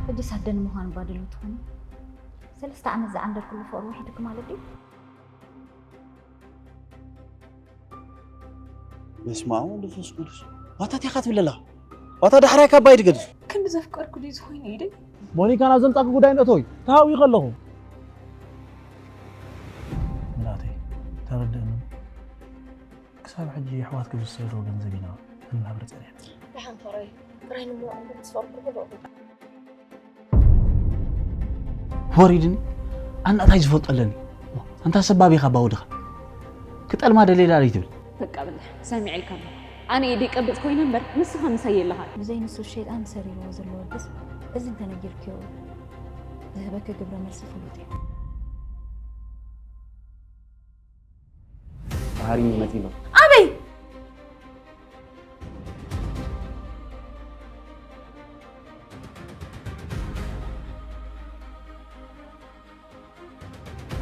حجي سادن مهان بادلوتهم سلسة عمز عندك كل فور وحدك مالدي اسمعوا ولا فسكولس واتا تيخات بالله واتا دحراي كبايد قد كم زفكر كدي زوين يدي موني كان ازم طاق غداي نتوي تاوي خلهم ملاتي تردن كساب حجي حواتك بالسيرو غنزبينا انها برصريح رحم فري راين مو عندك تصفر كله وريدن أنا أتايز فوت ألني أنت سبابي خباودها كتقل ما دليل عليه تبل بقى بالله سامع الكلام أنا يديك أبد كوي نمبر نسخة مسيل لها زين نسو الشيء أنا سري وزر لورد بس أنت نجير كيو ذهبك قبل مرسي فلوتي هاري متينو أبي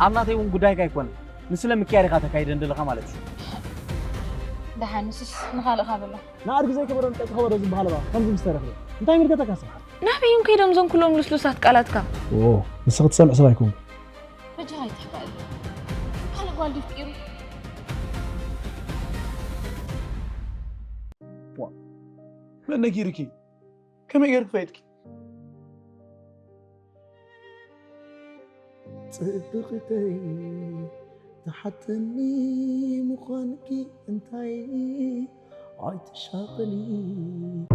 አምናቴ ወን ጉዳይ ጋይኮን ንስለም ምክያሪ ካታ ካይደን ደለኻ ማለት دحانسس مخالخ بالله نار غزي كبرن ጠቅኸ ወደ ዝባሃለ ባ ከምዚ ምስተረፍ እንታይ ምርገ ተካሰ ናብይም ከይዶም ዞን ኩሎም ልስሉሳት ቃላትካ ንስኽ ትሰምዕ ሰብ ኣይኮን فجاي تحقق على والدي فقير من نجيركي كم يجرك فايتك صدقتي تحتني مخانكي انتي عايت شاقلي